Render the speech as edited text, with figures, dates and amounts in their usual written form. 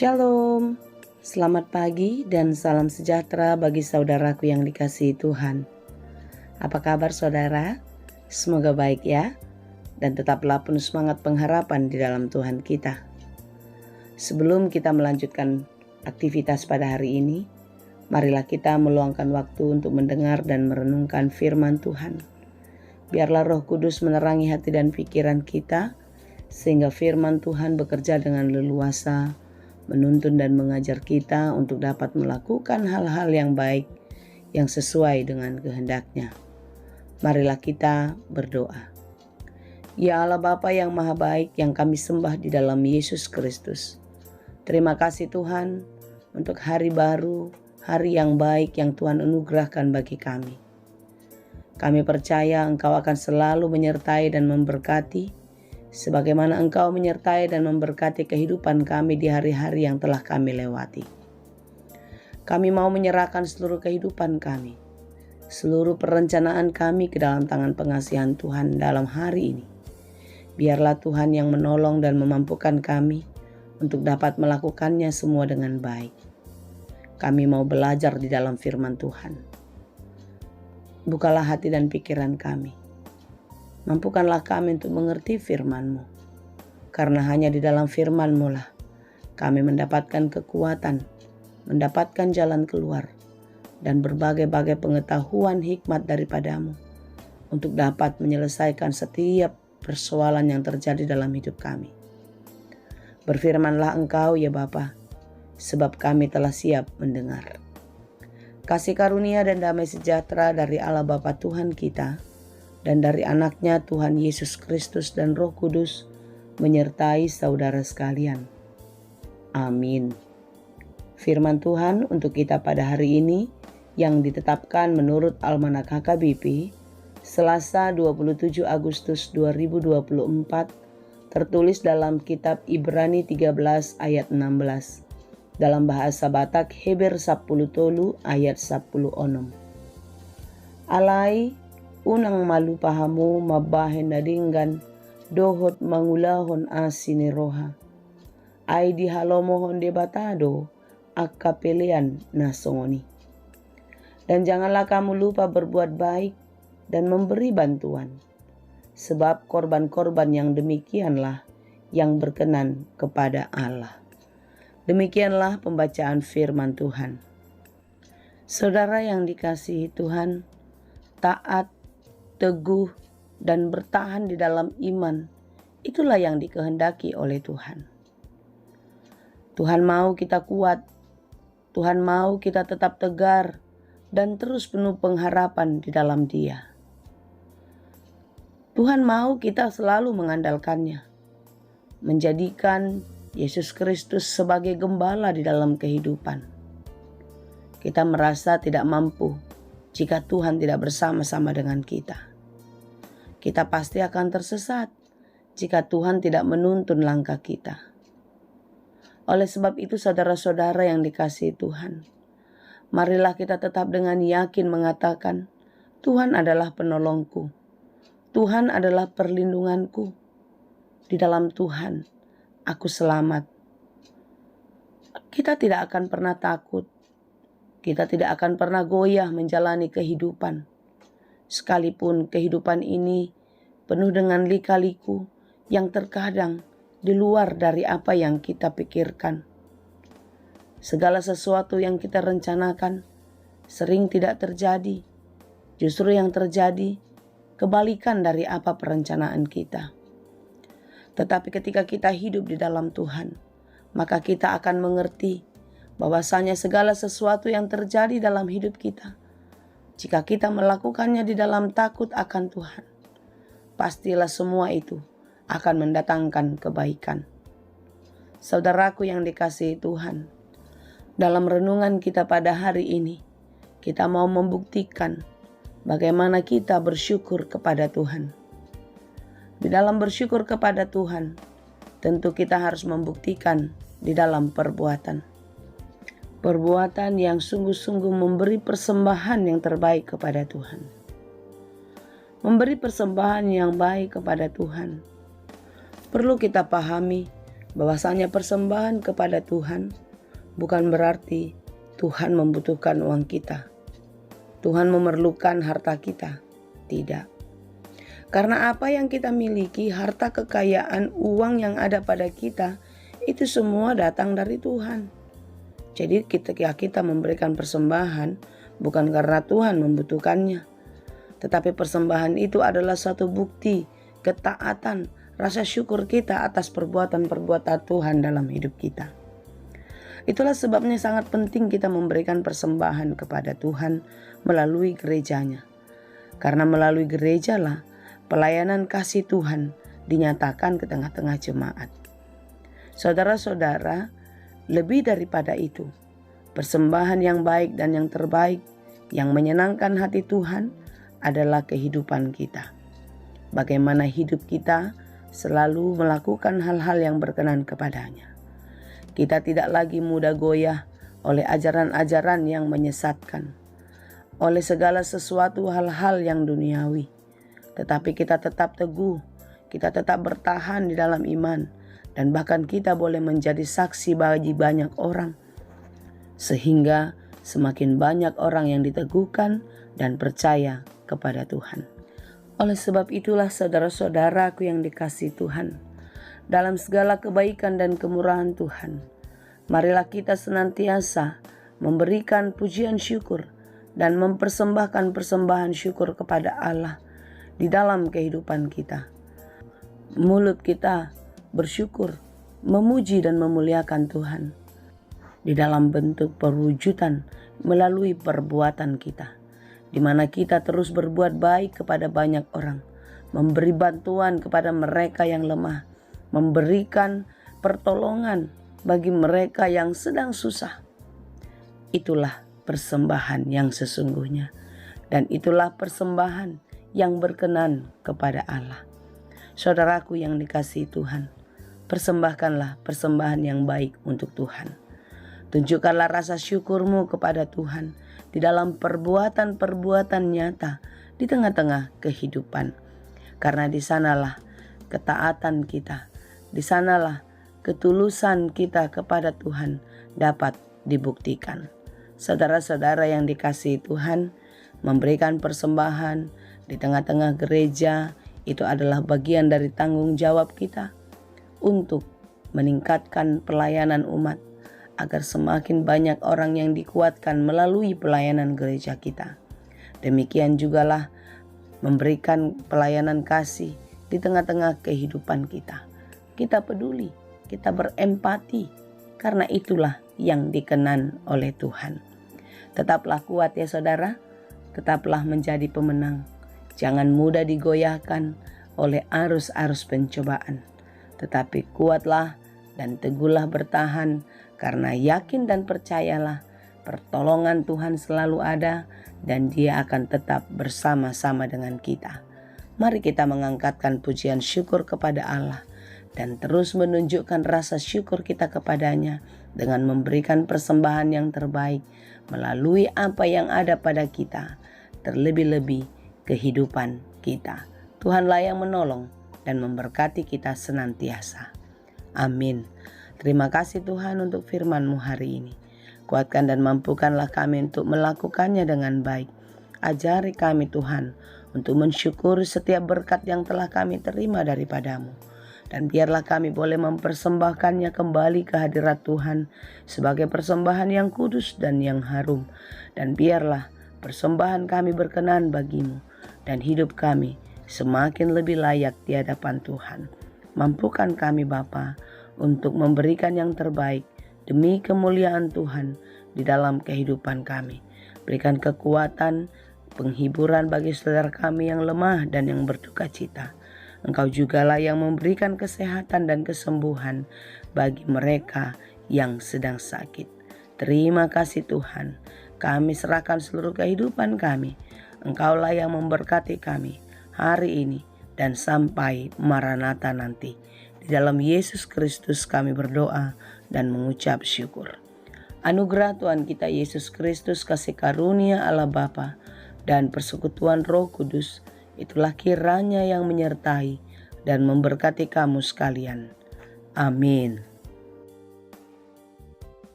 Shalom, selamat pagi dan salam sejahtera bagi saudaraku yang dikasihi Tuhan. Apa kabar saudara? Semoga baik ya, dan tetaplah penuh semangat pengharapan di dalam Tuhan kita. Sebelum kita melanjutkan aktivitas pada hari ini, marilah kita meluangkan waktu untuk mendengar dan merenungkan firman Tuhan. Biarlah Roh Kudus menerangi hati dan pikiran kita, sehingga firman Tuhan bekerja dengan leluasa, menuntun dan mengajar kita untuk dapat melakukan hal-hal yang baik yang sesuai dengan kehendak-Nya. Marilah kita berdoa. Ya Allah Bapa yang Maha Baik yang kami sembah di dalam Yesus Kristus. Terima kasih Tuhan untuk hari baru, hari yang baik yang Tuhan anugerahkan bagi kami. Kami percaya Engkau akan selalu menyertai dan memberkati, sebagaimana Engkau menyertai dan memberkati kehidupan kami di hari-hari yang telah kami lewati. Kami mau menyerahkan seluruh kehidupan kami, seluruh perencanaan kami ke dalam tangan pengasihan Tuhan dalam hari ini. Biarlah Tuhan yang menolong dan memampukan kami untuk dapat melakukannya semua dengan baik. Kami mau belajar di dalam firman Tuhan. Bukalah hati dan pikiran kami. Mampukanlah kami untuk mengerti firman-Mu. Karena hanya di dalam firman-Mu lah kami mendapatkan kekuatan, mendapatkan jalan keluar, dan berbagai-bagai pengetahuan hikmat daripada-Mu untuk dapat menyelesaikan setiap persoalan yang terjadi dalam hidup kami. Berfirmanlah Engkau ya Bapa, sebab kami telah siap mendengar. Kasih karunia dan damai sejahtera dari Allah Bapa Tuhan kita, dan dari anaknya Tuhan Yesus Kristus dan Roh Kudus menyertai saudara sekalian. Amin. Firman Tuhan untuk kita pada hari ini yang ditetapkan menurut Almanak HKBP Selasa 27 Agustus 2024 tertulis dalam kitab Ibrani 13 ayat 16. Dalam bahasa Batak Heber 10 tolu ayat 10 onom. Alai unang malu pahamu mabahen nadinggan dohot mangulahon asini roha. Ai di halomohon debatado akapelean nasongoni. Dan janganlah kamu lupa berbuat baik dan memberi bantuan, sebab korban-korban yang demikianlah yang berkenan kepada Allah. Demikianlah pembacaan firman Tuhan. Saudara yang dikasihi Tuhan, taat, teguh, dan bertahan di dalam iman, itulah yang dikehendaki oleh Tuhan. Tuhan mau kita kuat, Tuhan mau kita tetap tegar, dan terus penuh pengharapan di dalam Dia. Tuhan mau kita selalu mengandalkannya, menjadikan Yesus Kristus sebagai gembala di dalam kehidupan. Kita merasa tidak mampu jika Tuhan tidak bersama-sama dengan kita. Kita pasti akan tersesat jika Tuhan tidak menuntun langkah kita. Oleh sebab itu saudara-saudara yang dikasihi Tuhan, marilah kita tetap dengan yakin mengatakan, Tuhan adalah penolongku. Tuhan adalah perlindunganku. Di dalam Tuhan, aku selamat. Kita tidak akan pernah takut. Kita tidak akan pernah goyah menjalani kehidupan. Sekalipun kehidupan ini penuh dengan lika-liku yang terkadang di luar dari apa yang kita pikirkan. Segala sesuatu yang kita rencanakan sering tidak terjadi. Justru yang terjadi kebalikan dari apa perencanaan kita. Tetapi ketika kita hidup di dalam Tuhan, maka kita akan mengerti bahwasanya segala sesuatu yang terjadi dalam hidup kita, jika kita melakukannya di dalam takut akan Tuhan, pastilah semua itu akan mendatangkan kebaikan. Saudaraku yang dikasihi Tuhan, dalam renungan kita pada hari ini, kita mau membuktikan bagaimana kita bersyukur kepada Tuhan. Di dalam bersyukur kepada Tuhan, tentu kita harus membuktikan di dalam perbuatan. Perbuatan yang sungguh-sungguh memberi persembahan yang terbaik kepada Tuhan. Memberi persembahan yang baik kepada Tuhan. Perlu kita pahami bahwasanya persembahan kepada Tuhan bukan berarti Tuhan membutuhkan uang kita. Tuhan memerlukan harta kita. Tidak. Karena apa yang kita miliki, harta kekayaan, uang yang ada pada kita, itu semua datang dari Tuhan. Jadi ketika kita memberikan persembahan, bukan karena Tuhan membutuhkannya, tetapi persembahan itu adalah satu bukti ketaatan, rasa syukur kita atas perbuatan-perbuatan Tuhan dalam hidup kita. Itulah sebabnya sangat penting kita memberikan persembahan kepada Tuhan melalui gerejanya. Karena melalui gerejalah pelayanan kasih Tuhan dinyatakan ke tengah-tengah jemaat. Saudara-saudara, lebih daripada itu, persembahan yang baik dan yang terbaik yang menyenangkan hati Tuhan adalah kehidupan kita. Bagaimana hidup kita selalu melakukan hal-hal yang berkenan kepadanya. Kita tidak lagi mudah goyah oleh ajaran-ajaran yang menyesatkan, oleh segala sesuatu hal-hal yang duniawi. Tetapi kita tetap teguh, kita tetap bertahan di dalam iman, dan bahkan kita boleh menjadi saksi bagi banyak orang. Sehingga semakin banyak orang yang diteguhkan dan percaya kepada Tuhan. Oleh sebab itulah saudara-saudaraku yang dikasihi Tuhan, dalam segala kebaikan dan kemurahan Tuhan, marilah kita senantiasa memberikan pujian syukur dan mempersembahkan persembahan syukur kepada Allah di dalam kehidupan kita. Mulut kita bersyukur, memuji dan memuliakan Tuhan di dalam bentuk perwujudan melalui perbuatan kita, di mana kita terus berbuat baik kepada banyak orang, memberi bantuan kepada mereka yang lemah, memberikan pertolongan bagi mereka yang sedang susah. Itulah persembahan yang sesungguhnya, dan itulah persembahan yang berkenan kepada Allah. Saudaraku yang dikasihi Tuhan, persembahkanlah persembahan yang baik untuk Tuhan. Tunjukkanlah rasa syukurmu kepada Tuhan di dalam perbuatan-perbuatan nyata di tengah-tengah kehidupan. Karena di sanalah ketaatan kita, di sanalah ketulusan kita kepada Tuhan dapat dibuktikan. Saudara-saudara yang dikasihi Tuhan, memberikan persembahan di tengah-tengah gereja itu adalah bagian dari tanggung jawab kita untuk meningkatkan pelayanan umat, agar semakin banyak orang yang dikuatkan melalui pelayanan gereja kita. Demikian jugalah memberikan pelayanan kasih di tengah-tengah kehidupan kita. Kita peduli, kita berempati, karena itulah yang dikenan oleh Tuhan. Tetaplah kuat ya saudara, tetaplah menjadi pemenang. Jangan mudah digoyahkan oleh arus-arus pencobaan, tetapi kuatlah dan teguhlah bertahan, karena yakin dan percayalah pertolongan Tuhan selalu ada dan Dia akan tetap bersama-sama dengan kita. Mari kita mengangkatkan pujian syukur kepada Allah dan terus menunjukkan rasa syukur kita kepadanya dengan memberikan persembahan yang terbaik melalui apa yang ada pada kita, terlebih-lebih kehidupan kita. Tuhanlah yang menolong dan memberkati kita senantiasa. Amin. Terima kasih Tuhan untuk firman-Mu hari ini. Kuatkan dan mampukanlah kami untuk melakukannya dengan baik. Ajari kami Tuhan untuk mensyukuri setiap berkat yang telah kami terima daripada-Mu. Dan biarlah kami boleh mempersembahkannya kembali ke hadirat Tuhan sebagai persembahan yang kudus dan yang harum. Dan biarlah persembahan kami berkenan bagi-Mu dan hidup kami semakin lebih layak di hadapan Tuhan. Mampukan kami Bapa untuk memberikan yang terbaik demi kemuliaan Tuhan di dalam kehidupan kami. Berikan kekuatan, penghiburan bagi saudara kami yang lemah dan yang berduka cita. Engkau jugalah yang memberikan kesehatan dan kesembuhan bagi mereka yang sedang sakit. Terima kasih Tuhan. Kami serahkan seluruh kehidupan kami. Engkaulah yang memberkati kami hari ini dan sampai Maranatha nanti. Di dalam Yesus Kristus kami berdoa dan mengucap syukur. Anugerah Tuhan kita Yesus Kristus, kasih karunia Allah Bapa dan persekutuan Roh Kudus, itulah kiranya yang menyertai dan memberkati kamu sekalian. Amin.